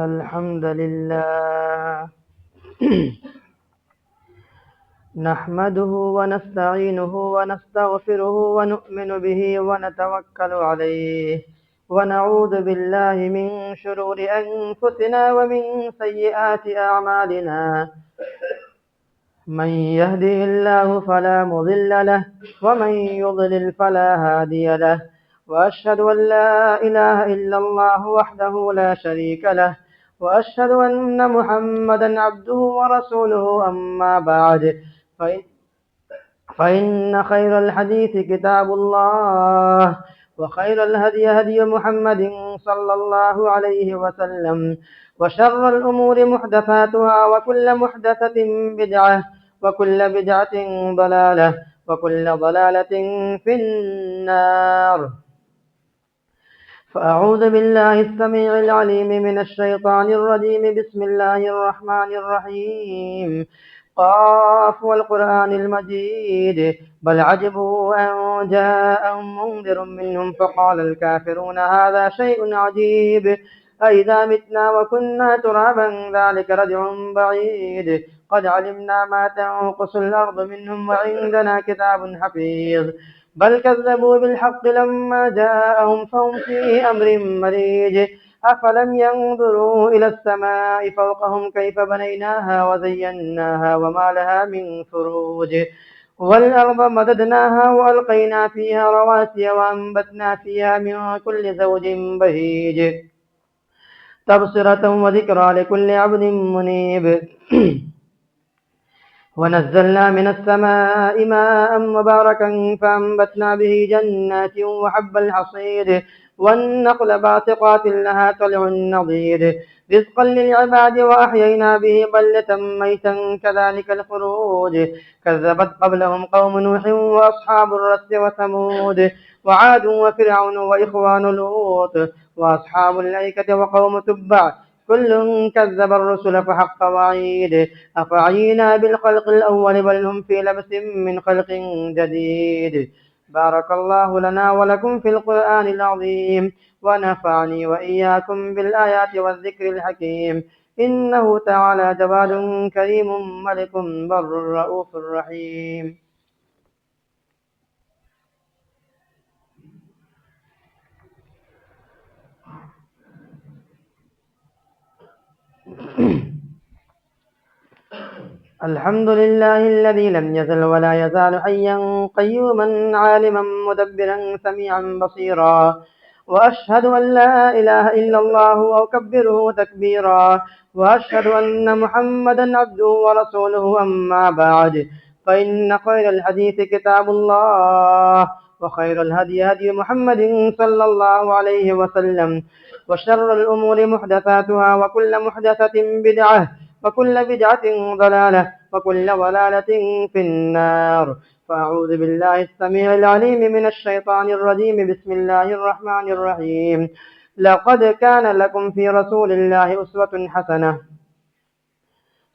الحمد لله نحمده ونستعينه ونستغفره ونؤمن به ونتوكل عليه ونعوذ بالله من شرور أنفسنا ومن سيئات أعمالنا من يهده الله فلا مضل له ومن يضلل فلا هادي له وأشهد أن لا إله إلا الله وحده لا شريك له وأشهد أن محمدا عبده ورسوله أما بعد فإن خير الحديث كتاب الله وخير الهدي هدي محمد صلى الله عليه وسلم وشر الأمور محدثاتها وكل محدثة بدعة وكل بدعة ضلالة وكل ضلالة في النار. فأعوذ بالله السميع العليم من الشيطان الرجيم. بسم الله الرحمن الرحيم. قاف والقرآن المجيد بل عجبوا أن جاءهم منذر منهم فقال الكافرون هذا شيء عجيب أئذا متنا وكنا ترابا ذلك رجع بعيد قد علمنا ما تنقص الأرض منهم وعندنا كتاب حفيظ بل كذبوا بالحق لما جاءهم فهم في أمر مريج أفلم ينظروا إلى السماء فوقهم كيف بنيناها وزيناها وما لها من فروج والأرض مددناها وألقينا فيها رواسي وأنبتنا فيها من كل زوج بهيج تبصرة وذكرى لكل عبد منيب ونزلنا من السماء ماء مباركا فأنبتنا به جنات وحب الحصيد والنخل باسقات لها طلع نضيد رزقا للعباد وأحيينا به بلدة ميتا كذلك الخروج كذبت قبلهم قوم نوح وأصحاب الرس وثمود وعاد وفرعون وإخوان لوط وأصحاب الأيكة وقوم تبع كل كذب الرسل فحق وعيد أفعينا بالخلق الأول بل هم في لبس من خلق جديد. بارك الله لنا ولكم في القرآن العظيم ونفعني وإياكم بالآيات والذكر الحكيم إنه تعالى جواد كريم ملك بر رؤوف رحيم. الحمد لله الذي لم يزل ولا يزال حيا قيوما عالما مدبرا سميعا بصيرا وأشهد أن لا إله إلا الله وأكبره تكبيرا وأشهد أن محمدا عبده ورسوله أما بعد فإن خير الحديث كتاب الله وخير الهدي هدي محمد صلى الله عليه وسلم وشر الأمور محدثاتها وكل محدثة بدعة وكل بدعة ضلالة وكل ضلالة في النار. فأعوذ بالله السميع العليم من الشيطان الرجيم. بسم الله الرحمن الرحيم. لقد كان لكم في رسول الله أسوة حسنة.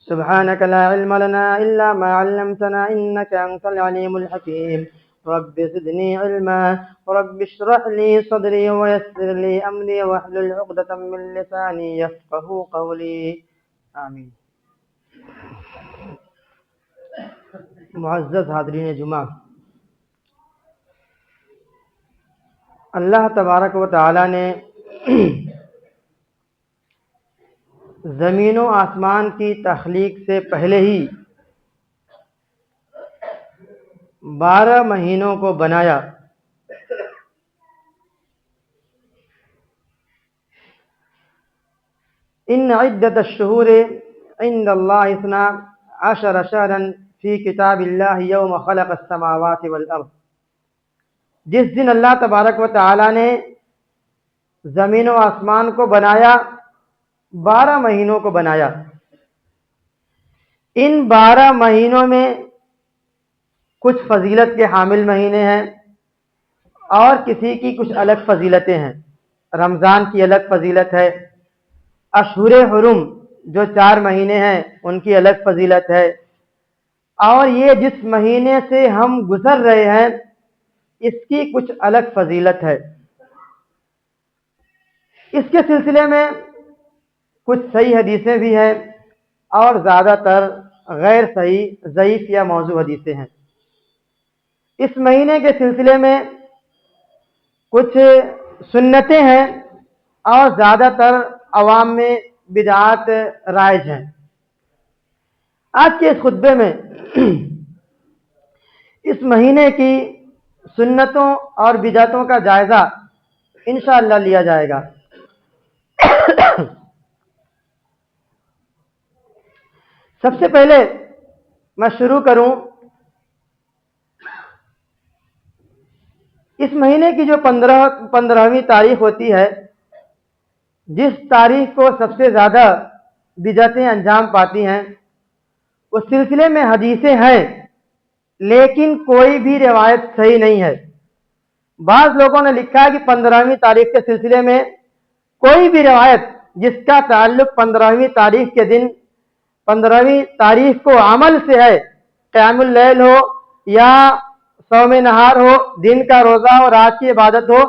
سبحانك لا علم لنا إلا ما علمتنا إنك أنت العليم الحكيم. رب زدني علما رب اشرح لي صدري ويسر لي أمري واحلل عقدة من لساني يفقه قولي. آمین. معزز حاضرین جمعہ، اللہ تبارک و تعالی نے زمین و آسمان کی تخلیق سے پہلے ہی 12 مہینوں کو بنایا. ان عدت الشہور عند اللہ 12 شہرا فی کتاب اللہ یوم خلق السماوات والارض. جس دن اللہ تبارک و تعالی نے زمین و آسمان کو بنایا، 12 مہینوں کو بنایا. ان 12 مہینوں میں کچھ فضیلت کے حامل مہینے ہیں اور کسی کی کچھ الگ فضیلتیں ہیں. رمضان کی الگ فضیلت ہے، اشہر حرم جو 4 مہینے ہیں ان کی الگ فضیلت ہے، اور یہ جس مہینے سے ہم گزر رہے ہیں اس کی کچھ الگ فضیلت ہے. اس کے سلسلے میں کچھ صحیح حدیثیں بھی ہیں اور زیادہ تر غیر صحیح ضعیف یا موضوع حدیثیں ہیں۔ اس مہینے کے سلسلے میں کچھ سنتیں ہیں اور زیادہ تر عوام میں بدعات رائج ہیں۔ آج کے اس خطبے میں اس مہینے کی سنتوں اور بدعتوں کا جائزہ انشاءاللہ لیا جائے گا۔ سب سے پہلے میں شروع کروں اس مہینے کی جو 15ویں تاریخ ہوتی ہے، جس تاریخ کو سب سے زیادہ بدعتیں انجام پاتی ہیں، اس سلسلے میں حدیثیں ہیں لیکن کوئی بھی روایت صحیح نہیں ہے۔ بعض لوگوں نے لکھا ہے کہ 15ویں تاریخ کے سلسلے میں کوئی بھی روایت جس کا تعلق 15ویں تاریخ کے دن 15ویں تاریخ کو عمل سے ہے، قیام اللیل ہو یا صوم نہار ہو، دن کا روزہ ہو، رات کی عبادت ہو،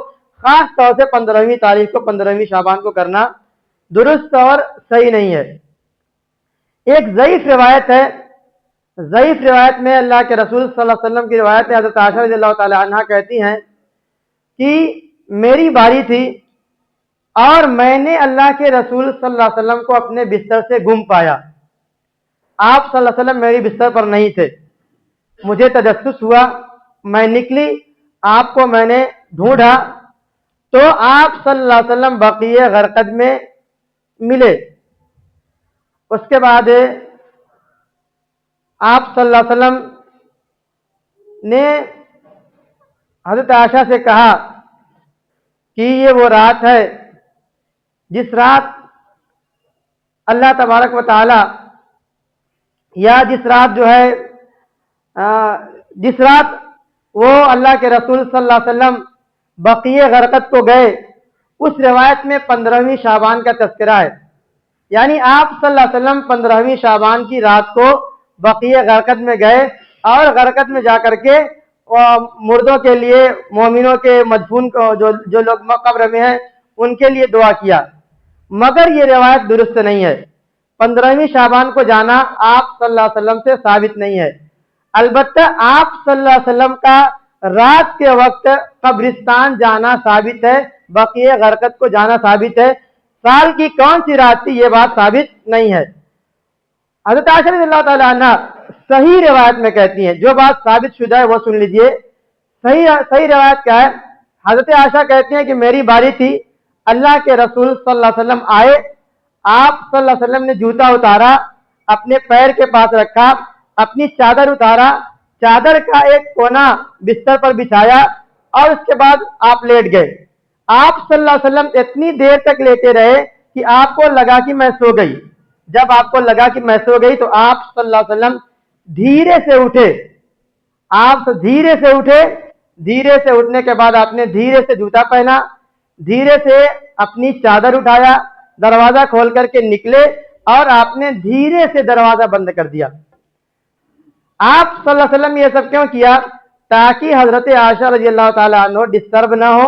خاص طور سے 15ویں تاریخ کو 15ویں شعبان کو کرنا درست اور صحیح نہیں ہے۔ ایک ضعیف روایت ہے، ضعیف روایت میں اللہ کے رسول صلی اللہ علیہ وسلم کی روایت ہے، حضرت عائشہ رضی اللہ تعالی عنہا کہتی ہیں کہ میری باری تھی اور میں نے اللہ کے رسول صلی اللہ علیہ وسلم کو اپنے بستر سے گم پایا۔ آپ صلی اللہ علیہ وسلم میری بستر پر نہیں تھے، مجھے تجسس ہوا، میں نکلی، آپ کو میں نے ڈھونڈا تو آپ صلی اللہ علیہ وسلم بقیع غرقد میں ملے۔ اس کے بعد آپ صلی اللہ علیہ وسلم نے حضرت عائشہ سے کہا کہ یہ وہ رات ہے جس رات اللہ تبارک و تعالی یا جس رات وہ اللہ کے رسول صلی اللہ علیہ وسلم بقیع غرقد کو گئے، اس روایت میں 15ویں شعبان کا تذکرہ ہے، یعنی آپ صلی اللہ علیہ وسلم 15ویں شعبان کی رات کو بقیع غرقد میں گئے اور غرقد میں جا کر کے مردوں کے لیے، مومنوں کے مدفون کو جو لوگ قبر میں ہیں ان کے لیے دعا کیا، مگر یہ روایت درست نہیں ہے۔ 15ویں شعبان کو جانا آپ صلی اللہ علیہ وسلم سے ثابت نہیں ہے۔ البتہ آپ صلی اللہ علیہ وسلم کا رات کے وقت قبرستان جانا ثابت ہے، بقیع غرقد کو جانا ثابت ہے، سال کی کون سی رات تھی یہ بات ثابت نہیں ہے۔ حضرت عائشہ رضی اللہ تعالی عنہ صحیح روایت میں کہتی ہیں، جو بات ثابت شدہ ہے وہ سن لیجئے۔ صحیح روایت کیا ہے؟ حضرت عائشہ کہتی ہیں کہ میری باری تھی، اللہ کے رسول صلی اللہ علیہ وسلم آئے، آپ صلی اللہ علیہ وسلم نے جوتا اتارا، اپنے پیر کے پاس رکھا، اپنی چادر اتارا، چادر کا ایک کونا بستر پر بچھایا اور اس کے بعد آپ لیٹ گئے۔ آپ صلی اللہ علیہ وسلم اتنی دیر تک لیٹے رہے کہ آپ کو لگا کہ میں سو گئی۔ جب آپ کو لگا کہ میں سو گئی تو آپ صلی اللہ علیہ وسلم دھیرے سے اٹھے، دھیرے سے اٹھنے کے بعد آپ نے دھیرے سے جوتا پہنا، دھیرے سے اپنی چادر اٹھایا، دروازہ کھول کر کے نکلے اور آپ نے دھیرے سے دروازہ بند کر دیا۔ آپ صلی اللہ علیہ وسلم یہ سب کیوں کیا؟ تاکہ حضرت عائشہ رضی اللہ تعالی عنہ ڈسٹرب نہ ہو،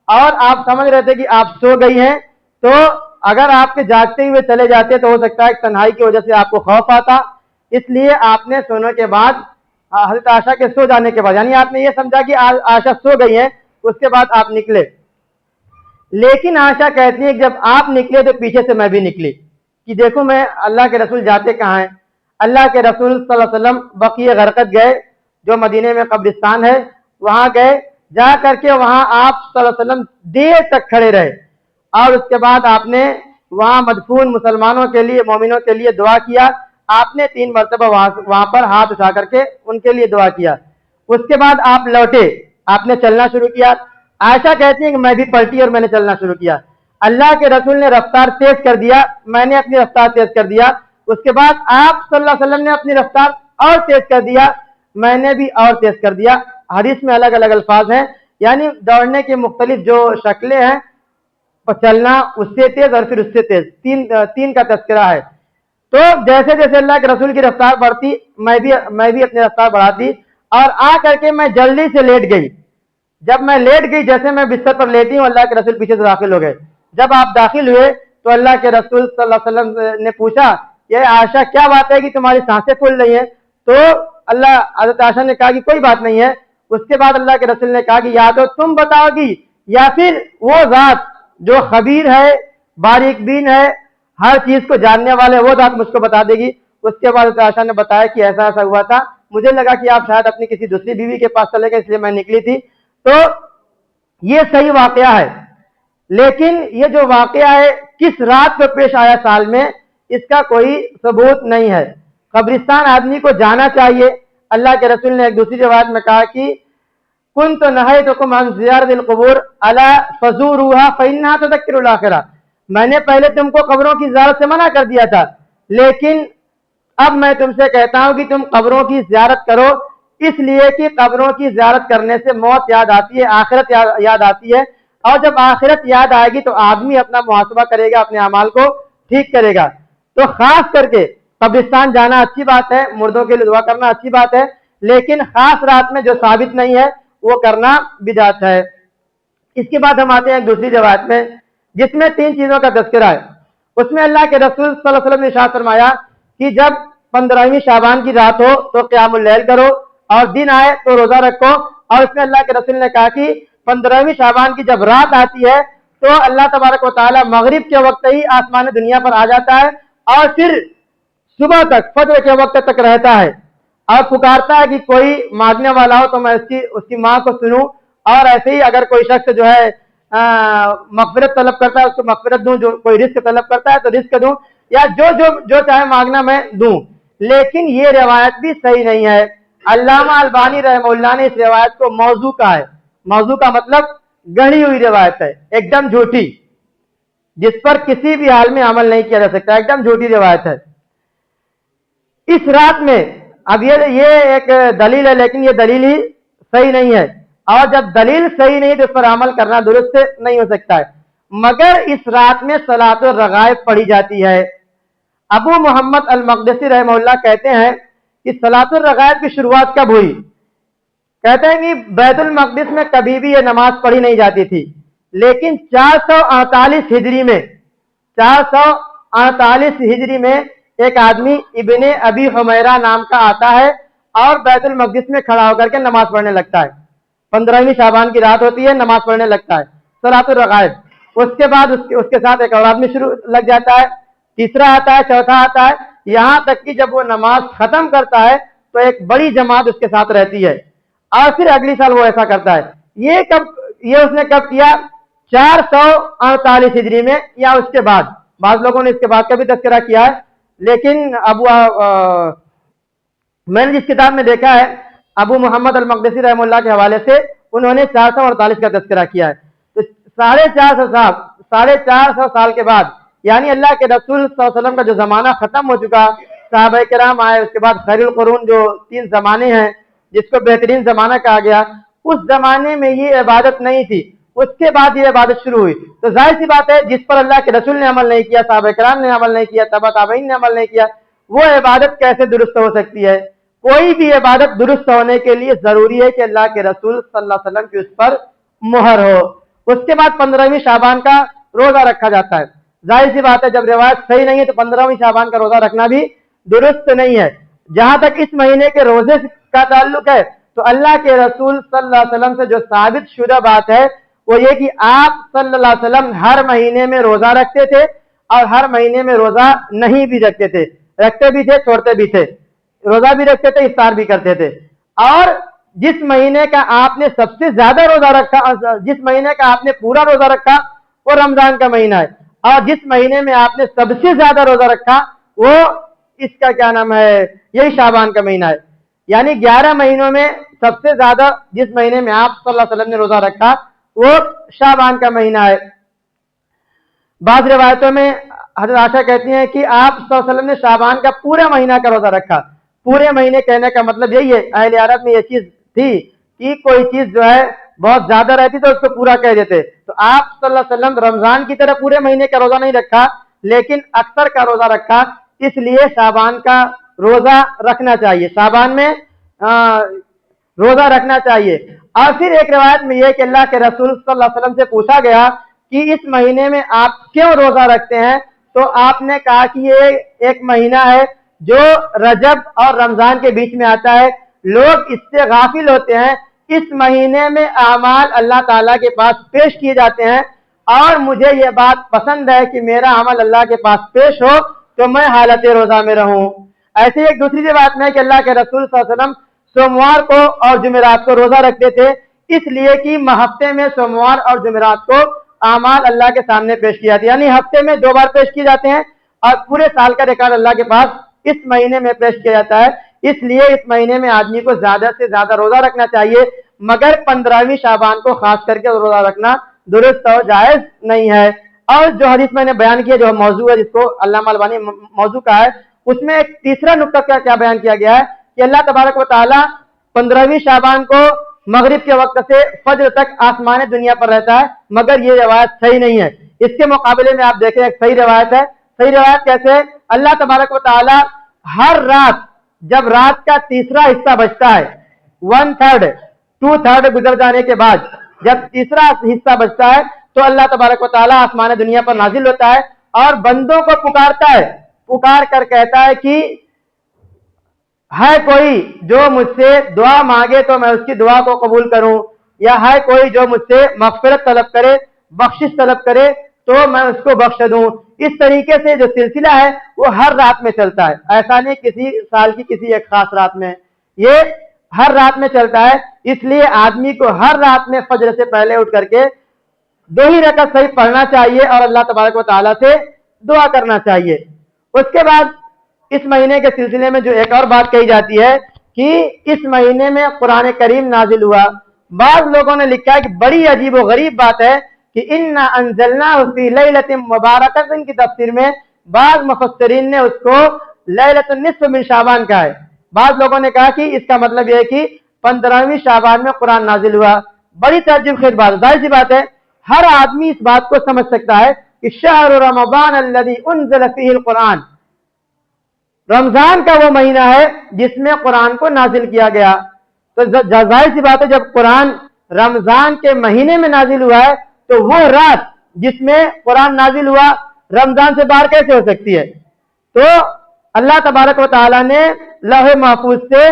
اور آپ سمجھ رہے تھے کہ آپ سو گئی ہیں، تو اگر آپ کے جاگتے ہوئے چلے جاتے تو ہو سکتا ہے تنہائی کی وجہ سے آپ کو خوف آتا، اس لیے آپ نے سونے کے بعد، حضرت عائشہ کے سو جانے کے بعد، یعنی آپ نے یہ سمجھا کہ عائشہ سو گئی ہیں، اس کے بعد آپ نکلے۔ لیکن عائشہ کہتی ہیں کہ جب آپ نکلے تو پیچھے سے میں بھی نکلی کہ دیکھو میں اللہ کے رسول جاتے کہاں ہیں۔ اللہ کے رسول صلی اللہ علیہ وسلم بقیع غرقد گئے، جو مدینے میں قبرستان ہے، وہاں گئے، جا کر کے وہاں آپ صلی اللہ علیہ وسلم دیر تک کھڑے رہے اور اس کے بعد آپ نے وہاں مدفون مسلمانوں کے لیے، مومنوں کے لیے دعا کیا۔ آپ نے 3 مرتبہ وہاں پر ہاتھ اٹھا کر کے ان کے لیے دعا کیا۔ اس کے بعد آپ لوٹے، آپ نے چلنا شروع کیا۔ عائشہ کہتی ہیں کہ میں بھی پلٹی اور میں نے چلنا شروع کیا۔ اللہ کے رسول نے رفتار تیز کر دیا، میں نے اپنی رفتار تیز کر دیا۔ اس کے بعد آپ صلی اللہ علیہ وسلم نے اپنی رفتار اور تیز کر دیا، میں نے بھی اور تیز کر دیا۔ حدیث میں الگ الگ الفاظ ہیں، یعنی دوڑنے کی مختلف جو شکلیں ہیں، چلنا اس سے تیز اور پھر اس سے تیز، تین کا تذکرہ ہے۔ تو جیسے جیسے اللہ کے رسول کی رفتار بڑھتی، میں بھی اپنی رفتار بڑھاتی اور آ کر کے میں جلدی سے لیٹ گئی۔ جب میں لیٹ گئی، جیسے میں بستر پر لیٹی ہوں، اللہ کے رسول پیچھے سے داخل ہو گئے۔ جب آپ داخل ہوئے تو اللہ کے رسول صلی اللہ علیہ وسلم نے پوچھا کہ عائشہ کیا بات ہے کہ تمہاری سانسیں پھول رہی ہیں؟ تو حضرت عائشہ نے کہا کہ کوئی بات نہیں ہے۔ اس کے بعد اللہ کے رسول نے کہا کہ یا تو تم بتاؤ گی یا پھر وہ ذات جو خبیر ہے، باریک بین ہے، ہر چیز کو جاننے والے، وہ ذات مجھ کو بتا دے گی۔ اس کے بعد عائشہ نے بتایا کہ ایسا ایسا ہوا تھا، مجھے لگا کہ آپ شاید اپنی کسی دوسری بیوی کے پاس چلے گئے، اس لیے میں نکلی تھی۔ تو یہ صحیح واقعہ ہے، لیکن یہ جو واقعہ ہے کس رات پہ پیش آیا سال میں، اس کا کوئی ثبوت نہیں ہے۔ قبرستان آدمی کو جانا چاہیے۔ اللہ کے رسول نے ایک دوسری روایت میں کہا کہ کنت نہیتکم عن زیارت القبور الا فزوروها فانها تذکر الاخرہ، میں نے پہلے تم کو قبروں کی زیارت سے منع کر دیا تھا، لیکن اب میں تم سے کہتا ہوں کہ تم قبروں کی زیارت کرو، اس لیے کہ قبروں کی زیارت کرنے سے موت یاد آتی ہے، آخرت یاد آتی ہے، اور جب آخرت یاد آئے گی تو آدمی اپنا محاسبہ کرے گا، اپنے اعمال کو ٹھیک کرے گا۔ تو خاص کر کے قبرستان جانا اچھی بات ہے، مردوں کے لیے دعا کرنا اچھی بات ہے، لیکن خاص رات میں جو ثابت نہیں ہے وہ کرنا بدعت ہے۔ اس کے بعد ہم آتے ہیں ایک دوسری روایت میں جس میں 3 چیزوں کا تذکرہ ہے۔ اس میں اللہ کے رسول صلی اللہ علیہ وسلم نے ارشاد فرمایا کہ جب 15ویں شعبان کی رات ہو تو قیام اللیل کرو، اور دن آئے تو روزہ رکھو۔ اور اس میں اللہ کے رسول نے کہا کہ 15ویں شعبان کی جب رات آتی ہے تو اللہ تبارک و تعالی مغرب کے وقت ہی آسمان دنیا پر آ جاتا ہے، اور پھر صبح تک، فجر کے وقت تک رہتا ہے، اور پکارتا ہے کہ کوئی مانگنے والا ہو تو میں اس کی ماں کو سنوں، اور ایسے ہی اگر کوئی شخص جو ہے مغفرت طلب کرتا ہے اس کو مغفرت دوں، جو کوئی رزق طلب کرتا ہے تو رزق دوں، یا جو چاہے مانگنا میں دوں۔ لیکن یہ روایت بھی صحیح نہیں ہے۔ علامہ البانی رحمہ اللہ نے اس روایت کو موضوع کہا ہے۔ موضوع کا مطلب گڑھی ہوئی روایت ہے، ایک دم جھوٹی، جس پر کسی بھی حال میں عمل نہیں کیا جا سکتا، ایک دم جھوٹی روایت ہے۔ اس رات میں اب یہ ایک دلیل ہے، لیکن یہ دلیل ہی صحیح نہیں ہے، اور جب دلیل صحیح نہیں تو اس پر عمل کرنا درست نہیں ہو سکتا ہے۔ مگر اس رات میں صلاۃ الرغائب پڑھی جاتی ہے۔ ابو محمد المقدسی رحمہ اللہ کہتے ہیں کہ صلاۃ الرغائب کی شروعات کب ہوئی؟ کہتے ہیں کہ بیت المقدس میں کبھی بھی یہ نماز پڑھی نہیں جاتی تھی، لیکن 448 ہجری میں ایک آدمی ابن ابی حمیرہ نام کا آتا ہے اور بیت المقدس میں کھڑا ہو کر کے نماز پڑھنے لگتا ہے۔ 15ویں شعبان کی رات ہوتی ہے، نماز پڑھنے لگتا ہے صلاۃ الرغائب۔ اس کے بعد اس کے ساتھ ایک اور آدمی لگ جاتا ہے، تیسرا آتا ہے، چوتھا آتا ہے، یہاں تک کہ جب وہ نماز ختم کرتا ہے تو ایک بڑی جماعت اس کے ساتھ رہتی ہے، اور پھر اگلی سال وہ ایسا کرتا ہے۔ یہ اس نے کب کیا؟ 448 ہجری میں، یا اس کے بعد۔ بعض لوگوں نے اس کے بعد کا بھی تذکرہ کیا ہے، لیکن میں نے جس کتاب میں دیکھا ہے ابو محمد المقدسی رحمہ اللہ کے حوالے سے، انہوں نے 448 کا تذکرہ کیا ہے۔ تو 450 سال کے بعد، یعنی اللہ کے رسول صلی اللہ علیہ وسلم کا جو زمانہ ختم ہو چکا، صحابہ کرام آئے، اس کے بعد خیر القرون جو 3 زمانے ہیں جس کو بہترین زمانہ کہا گیا، اس زمانے میں یہ عبادت نہیں تھی، اس کے بعد یہ عبادت شروع ہوئی۔ تو ظاہر سی بات ہے جس پر اللہ کے رسول نے عمل نہیں کیا، صحابہ کرام نے عمل نہیں کیا، تبع تابعین نے عمل نہیں کیا، وہ عبادت کیسے درست ہو سکتی ہے؟ کوئی بھی عبادت درست ہونے کے لیے ضروری ہے کہ اللہ کے رسول صلی اللہ علیہ وسلم کی اس پر مہر ہو۔ اس کے بعد 15ویں شعبان کا روزہ رکھا جاتا ہے۔ ظاہر سی بات ہے جب روایت صحیح نہیں ہے تو 15ویں شعبان کا روزہ رکھنا بھی درست نہیں ہے۔ جہاں تک اس مہینے کے روزے کا تعلق ہے تو اللہ کے رسول صلی اللہ علیہ وسلم سے جو ثابت شدہ بات ہے وہ یہ کہ آپ صلی اللہ علیہ وسلم ہر مہینے میں روزہ رکھتے تھے، اور ہر مہینے میں روزہ نہیں بھی رکھتے تھے، رکھتے بھی تھے، چھوڑتے بھی تھے، روزہ بھی رکھتے تھے، افطار بھی کرتے تھے۔ اور جس مہینے کا آپ نے سب سے زیادہ روزہ رکھا، جس مہینے کا آپ نے پورا روزہ رکھا وہ رمضان کا مہینہ ہے، اور جس مہینے میں آپ نے سب سے زیادہ روزہ رکھا وہ اس کا کیا نام ہے، یہی شعبان کا مہینہ ہے۔ یعنی 11 مہینوں میں سب سے زیادہ جس مہینے میں آپ صلی اللہ علیہ وسلم نے روزہ رکھا وہ شعبان کا مہینہ ہے۔ بعض روایتوں میں حضرت عائشہ کہتی ہیں کہ آپ صلی اللہ علیہ وسلم نے شعبان کا پورے مہینہ کا روزہ رکھا۔ پورے مہینے کہنے کا مطلب یہی ہے، اہل عرب میں یہ چیز تھی کہ کوئی چیز جو ہے بہت زیادہ رہتی تو اس کو پورا کہہ دیتے۔ تو آپ صلی اللہ علیہ وسلم رمضان کی طرح پورے مہینے کا روزہ نہیں رکھا، لیکن اکثر کا روزہ رکھا، اس لیے شعبان کا روزہ رکھنا چاہیے، شعبان میں روزہ رکھنا چاہیے۔ اور پھر ایک روایت میں یہ کہ اللہ کے رسول صلی اللہ علیہ وسلم سے پوچھا گیا کہ اس مہینے میں آپ کیوں روزہ رکھتے ہیں، تو آپ نے کہا کہ یہ ایک مہینہ ہے جو رجب اور رمضان کے بیچ میں آتا ہے، لوگ اس سے غافل ہوتے ہیں۔ اس مہینے میں اعمال اللہ تعالیٰ کے پاس پیش کیے جاتے ہیں، اور مجھے یہ بات پسند ہے کہ میرا عمل اللہ کے پاس پیش ہو تو میں حالت روزہ میں رہوں۔ ایسے ایک دوسری بات میں کہ اللہ کے رسول صلی اللہ علیہ وسلم سوموار کو اور جمعرات کو روزہ رکھتے تھے، اس لیے کہ ہفتے میں سوموار اور جمعرات کو اعمال اللہ کے سامنے پیش کیے جاتے ہیں، یعنی ہفتے میں 2 بار پیش کیے جاتے ہیں، اور پورے سال کا ریکارڈ اللہ کے پاس اس مہینے میں پیش کیا جاتا ہے۔ اس لیے اس مہینے میں آدمی کو زیادہ سے زیادہ روزہ رکھنا چاہیے، مگر 15ویں شعبان کو خاص کر کے روزہ رکھنا درست اور جائز نہیں ہے۔ اور جو حدیث میں نے بیان کیا، جو موضوع ہے، جس کو علامہ البانی موضوع کا ہے، اس میں ایک تیسرا نقطہ کیا بیان کیا گیا ہے کہ اللہ تبارک و تعالی 15ویں شعبان کو مغرب کے وقت سے فجر تک آسمان دنیا پر رہتا ہے، مگر یہ روایت صحیح نہیں ہے۔ اس کے مقابلے میں آپ دیکھیں ایک صحیح روایت ہے۔ صحیح روایت کیسے؟ اللہ تبارک و تعالی ہر رات جب رات کا تیسرا حصہ بچتا ہے، 1/3 2/3 گزر جانے کے بعد جب تیسرا حصہ بچتا ہے تو اللہ تبارک و تعالی آسمان دنیا پر نازل ہوتا ہے اور بندوں کو پکارتا ہے، پکار کر کہتا ہے کہ ہے کوئی جو مجھ سے دعا مانگے تو میں اس کی دعا کو قبول کروں، یا ہے کوئی جو مجھ سے مغفرت طلب کرے، بخشش طلب کرے تو میں اس کو بخش دوں۔ اس طریقے سے جو سلسلہ ہے وہ ہر رات میں چلتا ہے، ایسا نہیں کسی سال کی کسی ایک خاص رات میں، یہ ہر رات میں چلتا ہے۔ اس لیے آدمی کو ہر رات میں فجر سے پہلے اٹھ کر کے 2 ہی رکعت صحیح پڑھنا چاہیے اور اللہ تبارک و تعالیٰ سے دعا کرنا چاہیے۔ اس کے بعد اس مہینے کے سلسلے میں جو ایک اور بات کہی جاتی ہے کہ اس مہینے میں قرآن کریم نازل ہوا۔ بعض لوگوں نے لکھا ہے کہ بڑی عجیب و غریب بات ہے کہ انا انزلناہ فی لیلۃ مبارکۃ کی تفسیر میں بعض مفسرین نے اس کو لیلۃ النصف من شعبان کہا ہے۔ بعض لوگوں نے کہا کہ اس کا مطلب یہ ہے کہ 15ویں شعبان میں قرآن نازل ہوا۔ بڑی تعجب خیز بات، ظاہر سی بات ہے ہر آدمی اس بات کو سمجھ سکتا ہے کہ شہر رمضان الذی انزل فیہ القرآن، رمضان کا وہ مہینہ ہے جس میں قرآن کو نازل کیا گیا۔ تو ظاہر سی بات ہے جب قرآن رمضان کے مہینے میں نازل ہوا ہے تو وہ رات جس میں قرآن نازل ہوا رمضان سے باہر کیسے ہو سکتی ہے؟ تو اللہ تبارک و تعالیٰ نے لوح محفوظ سے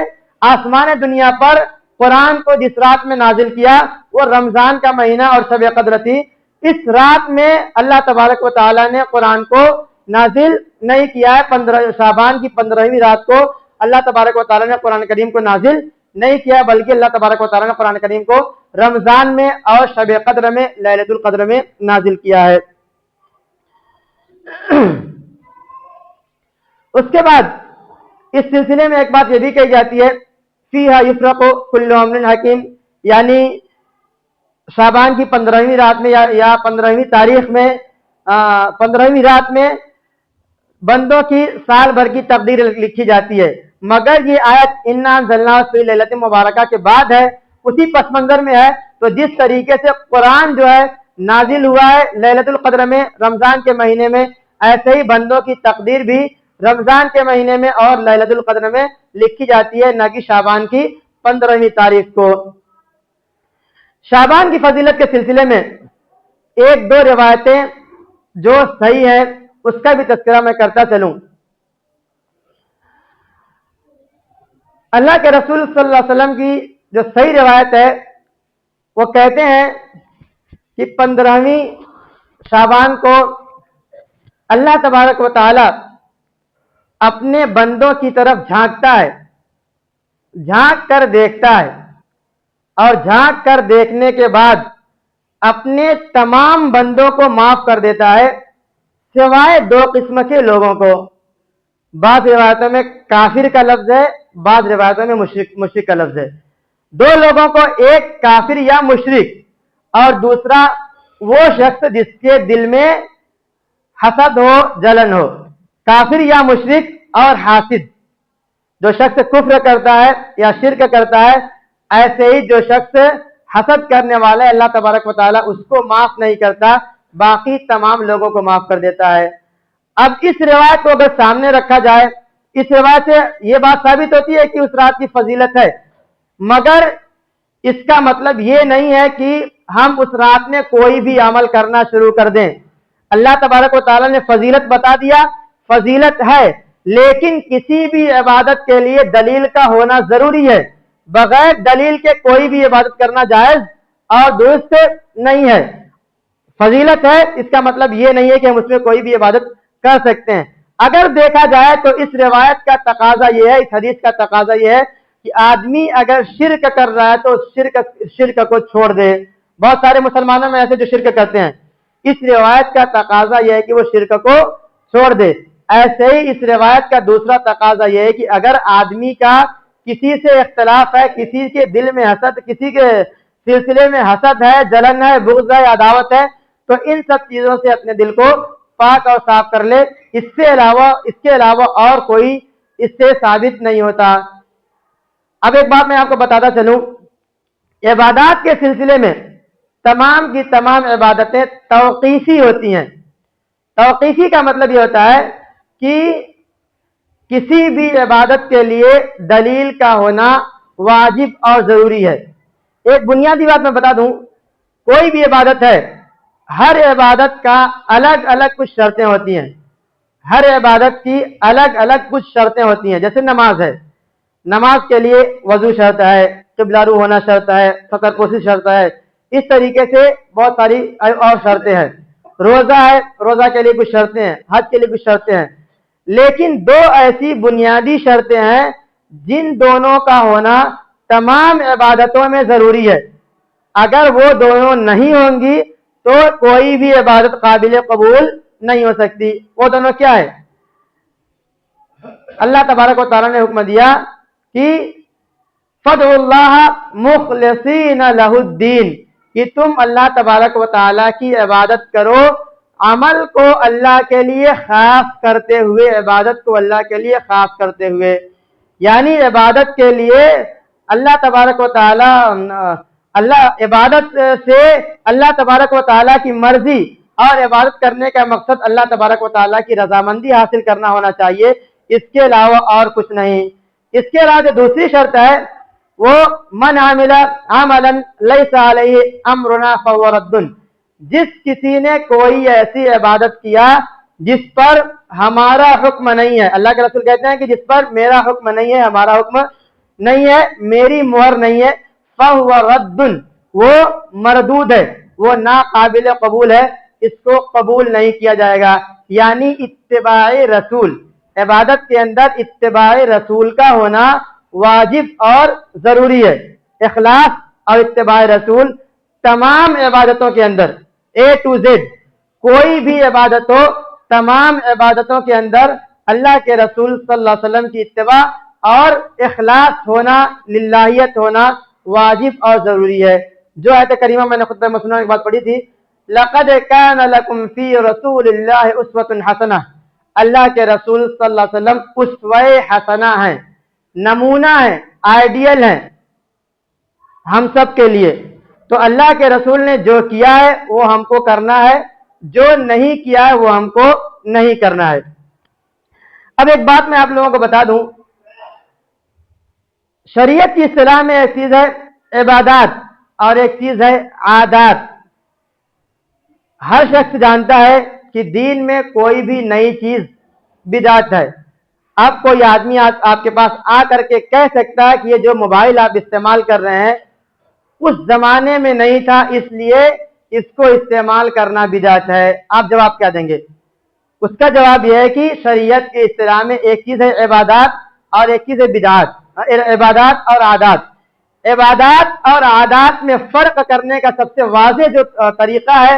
آسمان دنیا پر قرآن کو جس رات میں نازل کیا وہ رمضان کا مہینہ اور شب قدر تھی۔ اس رات میں اللہ تبارک و تعالیٰ نے قرآن کو نازل نہیں کیا ہے، 15 شعبان کی 15ویں رات کو اللہ تبارک و تعالیٰ نے قرآن کریم کو نازل نہیں کیا، بلکہ اللہ تبارک و تعالیٰ نے قرآن کریم کو رمضان میں اور شب قدر میں لیلۃ القدر میں نازل کیا ہے۔ اس کے بعد اس سلسلے میں ایک بات یہ بھی کہی جاتی ہے فیہا یفرق کل امر حکیم، یعنی شعبان کی 15ویں رات میں یا 15ویں تاریخ میں 15ویں رات میں بندوں کی سال بھر کی تقدیر لکھی جاتی ہے، مگر یہ آیت انا انزلناہ فی لیلۃ مبارکہ کے بعد ہے، اسی پس منظر میں ہے۔ تو جس طریقے سے قرآن جو ہے نازل ہوا ہے لیلۃ القدر میں رمضان کے مہینے میں، ایسے ہی بندوں کی تقدیر بھی رمضان کے مہینے میں اور لیلۃ القدر میں لکھی جاتی ہے، نہ کہ شعبان کی 15ویں تاریخ کو۔ شعبان کی فضیلت کے سلسلے میں 1-2 روایتیں جو صحیح ہیں اس کا بھی تذکرہ میں کرتا چلوں۔ اللہ کے رسول صلی اللہ علیہ وسلم کی جو صحیح روایت ہے وہ کہتے ہیں کہ 15ویں شعبان کو اللہ تبارک و تعالی اپنے بندوں کی طرف جھانکتا ہے، جھانک کر دیکھتا ہے، اور جھانک کر دیکھنے کے بعد اپنے تمام بندوں کو معاف کر دیتا ہے سوائے 2 قسم کے لوگوں کو۔ بعض روایتوں میں کافر کا لفظ ہے، بعض روایتوں میں مشرک کا لفظ ہے۔ 2 لوگوں کو، ایک کافر یا مشرک اور دوسرا وہ شخص جس کے دل میں حسد ہو، جلن ہو۔ کافر یا مشرک اور حاسد، جو شخص کفر کرتا ہے یا شرک کرتا ہے، ایسے ہی جو شخص حسد کرنے والا ہے اللہ تبارک و تعالیٰ اس کو معاف نہیں کرتا، باقی تمام لوگوں کو معاف کر دیتا ہے۔ اب اس روایت کو اگر سامنے رکھا جائے، اس روایت سے یہ بات ثابت ہوتی ہے کہ اس رات کی فضیلت ہے، مگر اس کا مطلب یہ نہیں ہے کہ ہم اس رات میں کوئی بھی عمل کرنا شروع کر دیں. اللہ تبارک و تعالیٰ نے فضیلت بتا دیا، فضیلت ہے، لیکن کسی بھی عبادت کے لیے دلیل کا ہونا ضروری ہے. بغیر دلیل کے کوئی بھی عبادت کرنا جائز اور درست نہیں ہے. فضیلت ہے اس کا مطلب یہ نہیں ہے کہ ہم اس میں کوئی بھی عبادت کر سکتے ہیں. اگر دیکھا جائے تو اس روایت کا تقاضا یہ ہے، اس حدیث کا تقاضا یہ ہے کہ آدمی اگر شرک کر رہا ہے تو شرک کو چھوڑ دے. بہت سارے مسلمانوں میں ایسے جو شرک کرتے ہیں، اس روایت کا تقاضا یہ ہے کہ وہ شرک کو چھوڑ دے. ایسے ہی اس روایت کا دوسرا تقاضا یہ ہے کہ اگر آدمی کا کسی سے اختلاف ہے، کسی کے دل میں حسد، کسی کے سلسلے میں حسد ہے، جلن ہے، بغض ہے، عداوت ہے، تو ان سب چیزوں سے اپنے دل کو پاک اور صاف کر لے. اس کے علاوہ اور کوئی اس سے ثابت نہیں ہوتا. اب ایک بات میں آپ کو بتاتا چلوں، عبادات کے سلسلے میں تمام کی تمام عبادتیں توقیفی ہوتی ہیں. توقیفی کا مطلب یہ ہوتا ہے کہ کسی بھی عبادت کے لیے دلیل کا ہونا واجب اور ضروری ہے. ایک بنیادی بات میں بتا دوں، کوئی بھی عبادت ہے، ہر عبادت کا الگ الگ کچھ شرطیں ہوتی ہیں. ہر عبادت کی الگ الگ کچھ شرطیں ہوتی ہیں. جیسے نماز ہے، نماز کے لیے وضو شرط ہے، قبلہ رو ہونا شرط ہے، ستر پوشی شرط ہے. اس طریقے سے بہت ساری اور شرطیں ہیں. روزہ ہے، روزہ کے لیے کچھ شرطیں ہیں، حج کے لیے کچھ شرطیں ہیں. لیکن دو ایسی بنیادی شرطیں ہیں جن دونوں کا ہونا تمام عبادتوں میں ضروری ہے. اگر وہ دونوں نہیں ہوں گی تو کوئی بھی عبادت قابل قبول نہیں ہو سکتی. وہ دونوں کیا ہے؟ اللہ تبارک و تعالیٰ نے حکم دیا کہ فَادْعُوا اللَّهَ مُخْلِصِينَ لَهُ الدِّينَ، کہ تم اللہ تبارک و تعالیٰ کی عبادت کرو، عمل کو اللہ کے لیے خاص کرتے ہوئے، عبادت کو اللہ کے لیے خاص کرتے ہوئے. یعنی عبادت کے لیے اللہ تبارک و تعالیٰ عبادت سے اللہ تبارک و تعالیٰ کی مرضی اور عبادت کرنے کا مقصد اللہ تبارک و تعالیٰ کی رضامندی حاصل کرنا ہونا چاہیے، اس کے علاوہ اور کچھ نہیں. اس کے علاوہ جو دوسری شرط ہے وہ من عمل عملا لیس علیہ امرنا فہو رد، جس کسی نے کوئی ایسی عبادت کیا جس پر ہمارا حکم نہیں ہے. اللہ کے رسول کہتے ہیں کہ جس پر میرا حکم نہیں ہے، ہمارا حکم نہیں ہے، میری مہر نہیں ہے، فہو رد، وہ مردود ہے، وہ ناقابل قبول ہے، اس کو قبول نہیں کیا جائے گا. یعنی اتباع رسول، عبادت کے اندر اتباع رسول کا ہونا واجب اور ضروری ہے. اخلاص اور اتباع رسول تمام عبادتوں کے اندر A to Z، کوئی بھی عبادت ہو، تمام عبادتوں کے اندر اللہ کے رسول صلی اللہ علیہ وسلم کی اتباع اور اخلاص ہونا، للہیت ہونا واجب اور ضروری ہے. جو آیت کریمہ میں نے خطبہ مسنونہ کی بات پڑھی تھی، لَقَدْ كَانَ لَكُمْ فِي رَسُولِ اللَّهِ أُسْوَةٌ حَسَنَةٌ، اللہ کے رسول صلی اللہ علیہ وسلم اسوہ حسنہ ہیں، نمونہ ہیں، آئیڈیل ہیں ہم سب کے لیے. تو اللہ کے رسول نے جو کیا ہے وہ ہم کو کرنا ہے، جو نہیں کیا ہے وہ ہم کو نہیں کرنا ہے. اب ایک بات میں آپ لوگوں کو بتا دوں، شریعت کی اصطلاح میں ایک چیز ہے عبادات اور ایک چیز ہے عادات. ہر شخص جانتا ہے کہ دین میں کوئی بھی نئی چیز بدعت ہے. اب کوئی آدمی آپ کے پاس آ کر کے کہہ سکتا ہے کہ یہ جو موبائل آپ استعمال کر رہے ہیں اس زمانے میں نہیں تھا، اس لیے اس کو استعمال کرنا بدعت ہے. آپ جواب کیا دیں گے؟ اس کا جواب یہ ہے کہ شریعت کے اصطلاح میں ایک چیز ہے عبادات اور ایک چیز ہے بدعت، عبادات اور عادات. عبادات اور عادات میں فرق کرنے کا سب سے واضح جو طریقہ ہے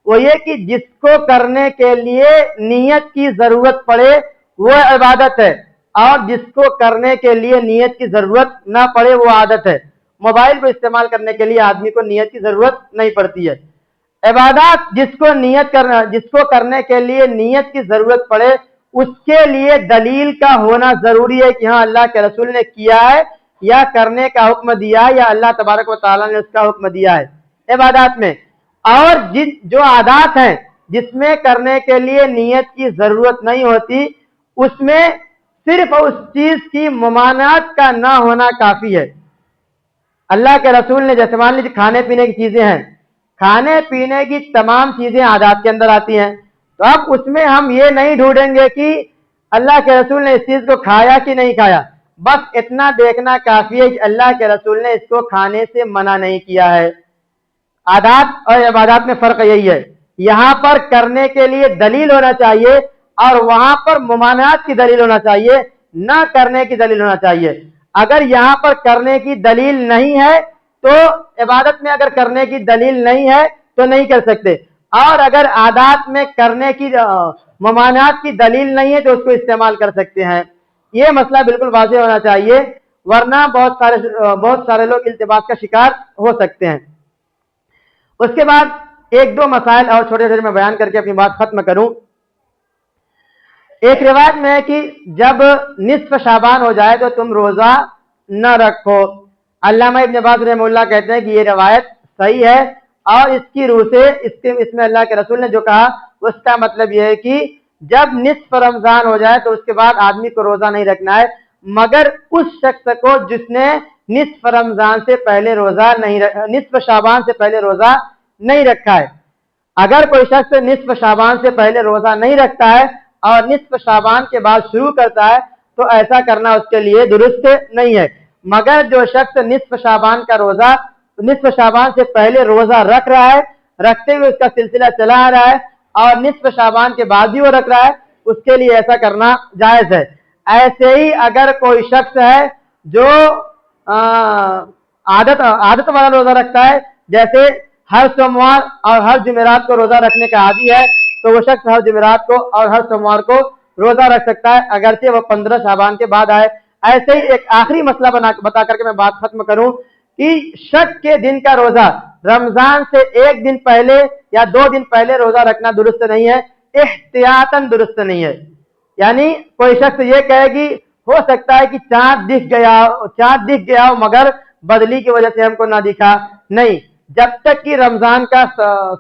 وہ یہ کہ جس کو کرنے کے لیے نیت کی ضرورت پڑے وہ عبادت ہے، اور جس کو کرنے کے لیے نیت کی ضرورت نہ پڑے وہ عادت ہے. موبائل کو استعمال کرنے کے لیے آدمی کو نیت کی ضرورت نہیں پڑتی ہے. عبادات جس کو کرنے کے لیے نیت کی ضرورت پڑے اس کے لیے دلیل کا ہونا ضروری ہے کہ ہاں اللہ کے رسول نے کیا ہے یا کرنے کا حکم دیا ہے یا اللہ تبارک و تعالیٰ نے اس کا حکم دیا ہے عبادات میں. اور جو عادات ہیں جس میں کرنے کے لیے نیت کی ضرورت نہیں ہوتی اس میں صرف اس چیز کی ممانعت کا نہ ہونا کافی ہے. اللہ کے رسول نے جیسے مان لیجیے کھانے پینے کی چیزیں ہیں، کھانے پینے کی تمام چیزیں عادات کے اندر آتی ہیں. تو اب اس میں ہم یہ نہیں ڈھونڈیں گے کہ اللہ کے رسول نے اس چیز کو کھایا کہ نہیں کھایا. بس اتنا دیکھنا کافی ہے کہ اللہ کے رسول نے اس کو کھانے سے منع نہیں کیا ہے. عادات اور عبادات میں فرق یہی ہے. یہاں پر کرنے کے لیے دلیل ہونا چاہیے اور وہاں پر ممانعت کی دلیل ہونا چاہیے, نہ کرنے کی دلیل ہونا چاہیے. اگر یہاں پر کرنے کی دلیل نہیں ہے تو عبادت میں اگر کرنے کی دلیل نہیں ہے تو نہیں کر سکتے, اور اگر عادات میں کرنے کی ممانعت کی دلیل نہیں ہے تو اس کو استعمال کر سکتے ہیں. یہ مسئلہ بالکل واضح ہونا چاہیے, ورنہ بہت سارے لوگ التباس کا شکار ہو سکتے ہیں. اس کے بعد ایک دو مسائل اور چھوٹے چھوٹے میں بیان کر کے اپنی بات ختم کروں. ایک روایت میں ہے کہ جب نصف شعبان ہو جائے تو تم روزہ نہ رکھو. علامہ ابن باز رحمہ اللہ کہتے ہیں کہ یہ روایت صحیح ہے, اور اس کی روح سے اس میں اللہ کے رسول نے جو کہا اس کا مطلب یہ ہے کہ جب نصف رمضان ہو جائے تو اس کے بعد آدمی کو روزہ نہیں رکھنا ہے, مگر اس شخص کو جس نے نصف رمضان سے پہلے روزہ نہیں نصف شعبان سے پہلے روزہ نہیں رکھا ہے. اگر کوئی شخص نصف شعبان سے پہلے روزہ نہیں رکھتا ہے اور نصف شعبان کے بعد شروع کرتا ہے تو ایسا کرنا اس کے لیے درست نہیں ہے. مگر جو شخص نصف شعبان سے پہلے روزہ رکھ رہا ہے, رکھتے ہوئے اس کا سلسلہ چلا آ رہا ہے اور نصف شعبان کے بعد بھی وہ رکھ رہا ہے, اس کے لیے ایسا کرنا جائز ہے. ایسے ہی اگر کوئی شخص ہے جو عادت والا روزہ رکھتا ہے, جیسے ہر سوموار اور ہر جمعرات کو روزہ رکھنے کا عادی ہے, تو وہ شخص ہر جمعرات کو اور ہر سوموار کو روزہ رکھ سکتا ہے, اگرچہ وہ 15 شعبان کے بعد آئے. ایسے ہی ایک آخری مسئلہ بتا کر کے میں بات ختم کروں کہ شک کے دن کا روزہ رمضان سے ایک دن پہلے یا 2 دن پہلے روزہ رکھنا درست نہیں ہے, احتیاطاً درست نہیں ہے. یعنی کوئی شخص یہ کہے کہ ہو سکتا ہے کہ چاند دکھ گیا ہو مگر بدلی کی وجہ سے ہم کو نہ دکھا. نہیں, جب تک کہ رمضان کا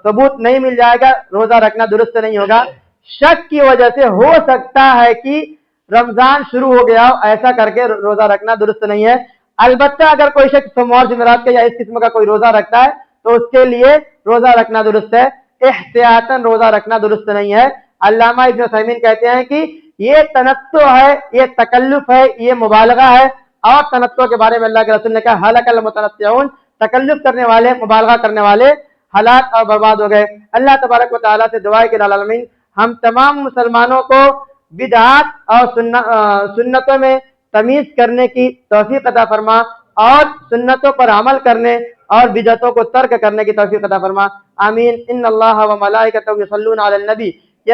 ثبوت نہیں مل جائے گا روزہ رکھنا درست نہیں ہوگا. شک کی وجہ سے ہو سکتا ہے کہ رمضان شروع ہو گیا ہو, ایسا کر کے روزہ رکھنا درست نہیں ہے. البتہ اگر کوئی شخص سوموار جمعرات کا یا اس قسم کا کوئی روزہ رکھتا ہے تو اس کے لیے روزہ رکھنا درست ہے, احتیاطاً روزہ رکھنا درست نہیں ہے. علامہ ابن عثیمین کہتے ہیں کہ یہ تنطع ہے, یہ تکلف ہے, یہ مبالغہ ہے. اور تنطع کے بارے میں اللہ کے رسول نے کہا ہلاک المتنطعون, تکلف کرنے والے, مبالغہ کرنے والے ہلاک اور برباد ہو گئے. اللہ تبارک و تعالیٰ سے دعا ہے کہ العالمین ہم تمام مسلمانوں کو بدعات اور سنتوں میں تمیز کرنے کی توفیق عطا فرما, اور سنتوں پر عمل کرنے اور بدعتوں کو ترک کرنے کی توفیق عطا فرما. آمین. ان اللہ و ملائکتہ یصلون علی النبی